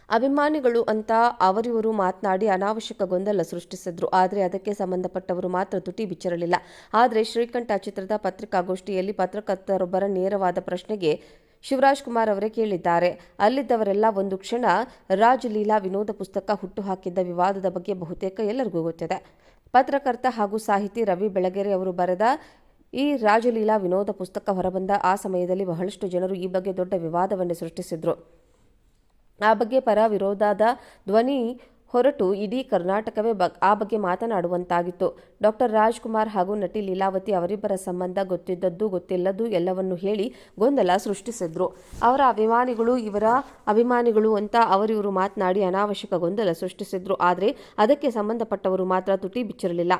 ಅಭಿಮಾನಿಗಳು ಅಂತ ಅವರಿವರು ಮಾತನಾಡಿ ಅನಾವಶ್ಯಕ ಗೊಂದಲ ಸೃಷ್ಟಿಸಿದ್ರು. ಆದರೆ ಅದಕ್ಕೆ ಸಂಬಂಧಪಟ್ಟವರು ಮಾತ್ರ ತುಟಿ ಬಿಚ್ಚಿರಲಿಲ್ಲ. ಆದರೆ ಶ್ರೀಕಂಠ ಚಿತ್ರದ ಪತ್ರಿಕಾಗೋಷ್ಠಿಯಲ್ಲಿ ಪತ್ರಕರ್ತರೊಬ್ಬರ ನೇರವಾದ ಪ್ರಶ್ನೆಗೆ ಶಿವರಾಜ್‌ಕುಮಾರ್ ಅವರೇ ಕೇಳಿದ್ದಾರೆ. ಅಲ್ಲಿದ್ದವರೆಲ್ಲ ಒಂದು ಕ್ಷಣ ರಾಜ್ ಲೀಲಾ ವಿನೋದ ಪುಸ್ತಕ ಹುಟ್ಟುಹಾಕಿದ್ದ ವಿವಾದದ ಬಗ್ಗೆ ಬಹುತೇಕ ಎಲ್ಲರಿಗೂ ಗೊತ್ತಿದೆ. ಪತ್ರಕರ್ತ ಹಾಗೂ ಸಾಹಿತಿ ರವಿ ಬೆಳಗೆರೆ ಅವರು ಬರೆದ ಈ ರಾಜಲೀಲಾ ವಿನೋದ ಪುಸ್ತಕ ಹೊರಬಂದ ಆ ಸಮಯದಲ್ಲಿ ಬಹಳಷ್ಟು ಜನರು ಈ ಬಗ್ಗೆ ದೊಡ್ಡ ವಿವಾದವನ್ನೇ ಸೃಷ್ಟಿಸಿದ್ರು. ಆ ಬಗ್ಗೆ ಪರ ವಿರೋಧದ ಧ್ವನಿ ಹೊರಟು ಇಡೀ ಕರ್ನಾಟಕವೇ ಆ ಬಗ್ಗೆ ಮಾತನಾಡುವಂತಾಗಿತ್ತು. ಡಾಕ್ಟರ್ ರಾಜ್‌ಕುಮಾರ್ ಹಾಗೂ ನಟಿ ಲೀಲಾವತಿ ಅವರಿಬ್ಬರ ಸಂಬಂಧ ಗೊತ್ತಿದ್ದದ್ದು ಗೊತ್ತಿಲ್ಲದ್ದು ಎಲ್ಲವನ್ನೂ ಹೇಳಿ ಗೊಂದಲ ಸೃಷ್ಟಿಸಿದ್ರು. ಅವರ ಅಭಿಮಾನಿಗಳು ಇವರ ಅಭಿಮಾನಿಗಳು ಅಂತ ಅವರಿವರು ಮಾತನಾಡಿ ಅನಾವಶ್ಯಕ ಗೊಂದಲ ಸೃಷ್ಟಿಸಿದ್ರು. ಆದರೆ ಅದಕ್ಕೆ ಸಂಬಂಧಪಟ್ಟವರು ಮಾತ್ರ ತುಟಿ ಬಿಚ್ಚಿರಲಿಲ್ಲ.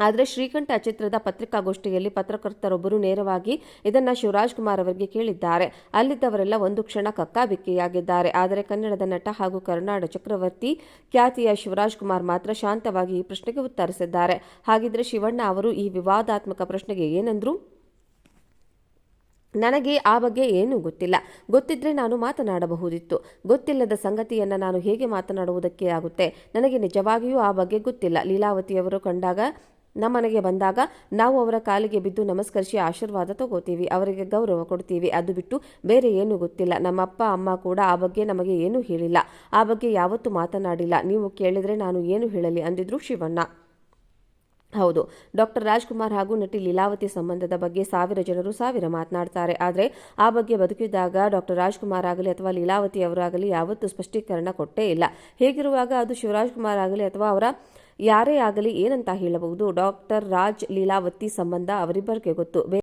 ಆದರೆ ಶ್ರೀಕಂಠ ಚಿತ್ರದ ಪತ್ರಿಕಾಗೋಷ್ಠಿಯಲ್ಲಿ ಪತ್ರಕರ್ತರೊಬ್ಬರು ನೇರವಾಗಿ ಇದನ್ನ ಶಿವರಾಜ್‌ಕುಮಾರ್ ಅವರಿಗೆ ಕೇಳಿದ್ದಾರೆ. ಅಲ್ಲಿದ್ದವರೆಲ್ಲ ಒಂದು ಕ್ಷಣ ಕಕ್ಕಾಬಿಕ್ಕಿಯಾಗಿದ್ದಾರೆ. ಆದರೆ ಕನ್ನಡದ ನಟ ಹಾಗೂ ಕರುನಾಡ ಚಕ್ರವರ್ತಿ ಖ್ಯಾತಿಯ ಶಿವರಾಜ್‌ಕುಮಾರ್ ಮಾತ್ರ ಶಾಂತವಾಗಿ ಈ ಪ್ರಶ್ನೆಗೆ ಉತ್ತರಿಸಿದ್ದಾರೆ. ಹಾಗಿದ್ರೆ ಶಿವಣ್ಣ ಅವರು ಈ ವಿವಾದಾತ್ಮಕ ಪ್ರಶ್ನೆಗೆ ಏನಂದ್ರು? ನನಗೆ ಆ ಬಗ್ಗೆ ಏನೂ ಗೊತ್ತಿಲ್ಲ. ಗೊತ್ತಿದ್ರೆ ನಾನು ಮಾತನಾಡಬಹುದಿತ್ತು. ಗೊತ್ತಿಲ್ಲದ ಸಂಗತಿಯನ್ನ ನಾನು ಹೇಗೆ ಮಾತನಾಡುವುದಕ್ಕೆ ಆಗುತ್ತೆ? ನನಗೆ ನಿಜವಾಗಿಯೂ ಆ ಬಗ್ಗೆ ಗೊತ್ತಿಲ್ಲ. ಲೀಲಾವತಿಯವರು ಕಂಡಾಗ ನಮ್ಮನೆಗೆ ಬಂದಾಗ ನಾವು ಅವರ ಕಾಲಿಗೆ ಬಿದ್ದು ನಮಸ್ಕರಿಸಿ ಆಶೀರ್ವಾದ ತಗೋತೀವಿ, ಅವರಿಗೆ ಗೌರವ ಕೊಡ್ತೀವಿ. ಅದು ಬಿಟ್ಟು ಬೇರೆ ಏನೂ ಗೊತ್ತಿಲ್ಲ. ನಮ್ಮಪ್ಪ ಅಮ್ಮ ಕೂಡ ಆ ಬಗ್ಗೆ ನಮಗೆ ಏನೂ ಹೇಳಿಲ್ಲ. ಆ ಬಗ್ಗೆ ಯಾವತ್ತೂ ಮಾತನಾಡಿಲ್ಲ. ನೀವು ಕೇಳಿದ್ರೆ ನಾನು ಏನು ಹೇಳಲಿ ಅಂದಿದ್ರು ಶಿವಣ್ಣ. ಹೌದು, ಡಾಕ್ಟರ್ ರಾಜ್‌ಕುಮಾರ್ ಹಾಗೂ ನಟಿ ಲೀಲಾವತಿ ಸಂಬಂಧದ ಬಗ್ಗೆ ಸಾವಿರ ಜನರು ಸಾವಿರ ಮಾತನಾಡ್ತಾರೆ. ಆದರೆ ಆ ಬಗ್ಗೆ ಬದುಕಿದಾಗ ಡಾಕ್ಟರ್ ರಾಜ್‌ಕುಮಾರ್ ಆಗಲಿ ಅಥವಾ ಲೀಲಾವತಿ ಅವರಾಗಲಿ ಯಾವತ್ತೂ ಸ್ಪಷ್ಟೀಕರಣ ಕೊಟ್ಟೇ ಇಲ್ಲ. ಹೀಗಿರುವಾಗ ಅದು ಶಿವರಾಜ್‌ಕುಮಾರ್ ಆಗಲಿ ಅಥವಾ ಅವರ ಯಾರೇ ಆಗಲಿ ಏನಂತ ಹೇಳಬಹುದು? ಡಾಕ್ಟರ್ ರಾಜ್ ಲೀಲಾವತಿ ಸಂಬಂಧ ಅವರಿಬ್ಬರಿಗೆ ಗೊತ್ತು.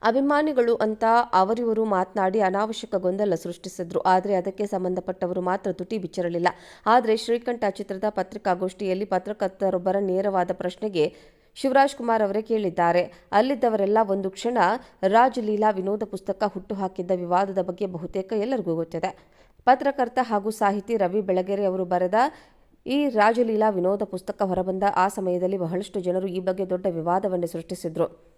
ಅಭಿಮಾನಿಗಳು ಅಂತ ಅವರಿವರು ಮಾತನಾಡಿ ಅನಾವಶ್ಯಕ ಗೊಂದಲ ಸೃಷ್ಟಿಸಿದ್ರು. ಆದರೆ ಅದಕ್ಕೆ ಸಂಬಂಧಪಟ್ಟವರು ಮಾತ್ರ ತುಟಿ ಬಿಚ್ಚಿರಲಿಲ್ಲ. ಆದರೆ ಶ್ರೀಕಂಠ ಚಿತ್ರದ ಪತ್ರಿಕಾಗೋಷ್ಠಿಯಲ್ಲಿ ಪತ್ರಕರ್ತರೊಬ್ಬರ ನೇರವಾದ ಪ್ರಶ್ನೆಗೆ ಶಿವರಾಜ್‌ಕುಮಾರ್ ಅವರೇ ಕೇಳಿದ್ದಾರೆ. ಅಲ್ಲಿದ್ದವರೆಲ್ಲ ಒಂದು ಕ್ಷಣ ರಾಜ್ ಲೀಲಾ ವಿನೋದ ಪುಸ್ತಕ ಹುಟ್ಟುಹಾಕಿದ್ದ ವಿವಾದದ ಬಗ್ಗೆ ಬಹುತೇಕ ಎಲ್ಲರಿಗೂ ಗೊತ್ತಿದೆ. ಪತ್ರಕರ್ತ ಹಾಗೂ ಸಾಹಿತಿ ರವಿ ಬೆಳಗೆರೆ ಅವರು ಬರೆದ ಈ ರಾಜಲೀಲಾ ವಿನೋದ ಪುಸ್ತಕ ಹೊರಬಂದ ಆ ಸಮಯದಲ್ಲಿ ಬಹಳಷ್ಟು ಜನರು ಈ ಬಗ್ಗೆ ದೊಡ್ಡ ವಿವಾದವನ್ನೇ ಸೃಷ್ಟಿಸಿದ್ರು.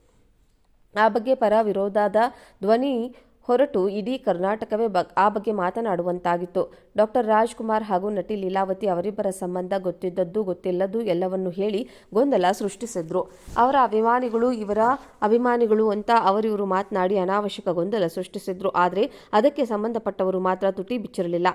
ಆ ಬಗ್ಗೆ ಪರ ವಿರೋಧದ ಧ್ವನಿ ಹೊರಟು ಇಡೀ ಕರ್ನಾಟಕವೇ ಆ ಬಗ್ಗೆ ಮಾತನಾಡುವಂತಾಗಿತ್ತು. ಡಾಕ್ಟರ್ ರಾಜ್‌ಕುಮಾರ್ ಹಾಗೂ ನಟಿ ಲೀಲಾವತಿ ಅವರಿಬ್ಬರ ಸಂಬಂಧ ಗೊತ್ತಿದ್ದದ್ದು ಗೊತ್ತಿಲ್ಲದ್ದು ಎಲ್ಲವನ್ನೂ ಹೇಳಿ ಗೊಂದಲ ಸೃಷ್ಟಿಸಿದ್ರು. ಅವರ ಅಭಿಮಾನಿಗಳು ಇವರ ಅಭಿಮಾನಿಗಳು ಅಂತ ಅವರಿವರು ಮಾತನಾಡಿ ಅನಾವಶ್ಯಕ ಗೊಂದಲ ಸೃಷ್ಟಿಸಿದ್ರು. ಆದರೆ ಅದಕ್ಕೆ ಸಂಬಂಧಪಟ್ಟವರು ಮಾತ್ರ ತುಟಿ ಬಿಚ್ಚಿರಲಿಲ್ಲ.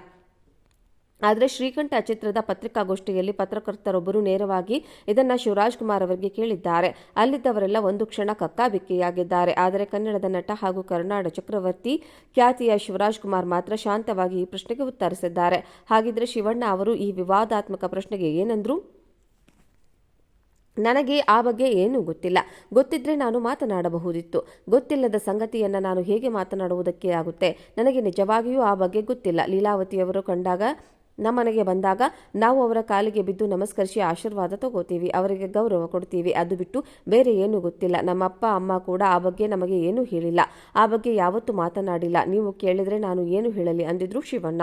ಆದರೆ ಶ್ರೀಕಂಠ ಚಿತ್ರದ ಪತ್ರಿಕಾಗೋಷ್ಠಿಯಲ್ಲಿ ಪತ್ರಕರ್ತರೊಬ್ಬರು ನೇರವಾಗಿ ಇದನ್ನ ಶಿವರಾಜ್‌ಕುಮಾರ್ ಅವರಿಗೆ ಕೇಳಿದ್ದಾರೆ. ಅಲ್ಲಿದ್ದವರೆಲ್ಲ ಒಂದು ಕ್ಷಣ ಕಕ್ಕಾಬಿಕ್ಕಿಯಾಗಿದ್ದಾರೆ. ಆದರೆ ಕನ್ನಡದ ನಟ ಹಾಗೂ ಕರುನಾಡ ಚಕ್ರವರ್ತಿ ಖ್ಯಾತಿಯ ಶಿವರಾಜ್‌ಕುಮಾರ್ ಮಾತ್ರ ಶಾಂತವಾಗಿ ಈ ಪ್ರಶ್ನೆಗೆ ಉತ್ತರಿಸಿದ್ದಾರೆ. ಹಾಗಿದ್ರೆ ಶಿವಣ್ಣ ಅವರು ಈ ವಿವಾದಾತ್ಮಕ ಪ್ರಶ್ನೆಗೆ ಏನಂದ್ರು? ನನಗೆ ಆ ಬಗ್ಗೆ ಏನೂ ಗೊತ್ತಿಲ್ಲ. ಗೊತ್ತಿದ್ರೆ ನಾನು ಮಾತನಾಡಬಹುದಿತ್ತು. ಗೊತ್ತಿಲ್ಲದ ಸಂಗತಿಯನ್ನ ನಾನು ಹೇಗೆ ಮಾತನಾಡುವುದಕ್ಕೆ ಆಗುತ್ತೆ? ನನಗೆ ನಿಜವಾಗಿಯೂ ಆ ಬಗ್ಗೆ ಗೊತ್ತಿಲ್ಲ. ಲೀಲಾವತಿಯವರು ಕಂಡಾಗ ನಮ್ಮನೆಗೆ ಬಂದಾಗ ನಾವು ಅವರ ಕಾಲಿಗೆ ಬಿದ್ದು ನಮಸ್ಕರಿಸಿ ಆಶೀರ್ವಾದ ತಗೋತೀವಿ, ಅವರಿಗೆ ಗೌರವ ಕೊಡ್ತೀವಿ. ಅದು ಬಿಟ್ಟು ಬೇರೆ ಏನೂ ಗೊತ್ತಿಲ್ಲ. ನಮ್ಮಪ್ಪ ಅಮ್ಮ ಕೂಡ ಆ ಬಗ್ಗೆ ನಮಗೆ ಏನೂ ಹೇಳಿಲ್ಲ. ಆ ಬಗ್ಗೆ ಯಾವತ್ತೂ ಮಾತನಾಡಿಲ್ಲ. ನೀವು ಕೇಳಿದ್ರೆ ನಾನು ಏನು ಹೇಳಲಿ ಅಂದಿದ್ರು ಶಿವಣ್ಣ.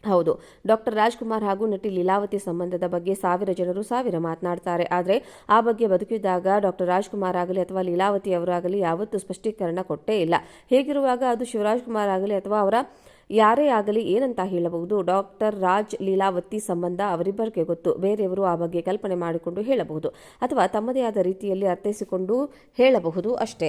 ಹೌದು, ಡಾಕ್ಟರ್ ರಾಜ್‌ಕುಮಾರ್ ಹಾಗೂ ನಟಿ ಲೀಲಾವತಿ ಸಂಬಂಧದ ಬಗ್ಗೆ ಸಾವಿರ ಜನರು ಸಾವಿರ ಮಾತನಾಡ್ತಾರೆ. ಆದರೆ ಆ ಬಗ್ಗೆ ಬದುಕಿದಾಗ ಡಾಕ್ಟರ್ ರಾಜ್‌ಕುಮಾರ್ ಆಗಲಿ ಅಥವಾ ಲೀಲಾವತಿ ಅವರಾಗಲಿ ಯಾವತ್ತೂ ಸ್ಪಷ್ಟೀಕರಣ ಕೊಟ್ಟೇ ಇಲ್ಲ. ಹೀಗಿರುವಾಗ ಅದು ಶಿವರಾಜ್‌ಕುಮಾರ್ ಆಗಲಿ ಅಥವಾ ಅವರ ಯಾರೇ ಆಗಲಿ ಏನಂತ ಹೇಳಬಹುದು? ಡಾಕ್ಟರ್ ರಾಜ್ ಲೀಲಾವತಿ ಸಂಬಂಧ ಅವರಿಬ್ಬರಿಗೆ ಗೊತ್ತು. ಬೇರೆಯವರು ಆ ಬಗ್ಗೆ ಕಲ್ಪನೆ ಮಾಡಿಕೊಂಡು ಹೇಳಬಹುದು ಅಥವಾ ತಮ್ಮದೇ ಆದ ರೀತಿಯಲ್ಲಿ ಅರ್ಥೈಸಿಕೊಂಡು ಹೇಳಬಹುದು ಅಷ್ಟೇ.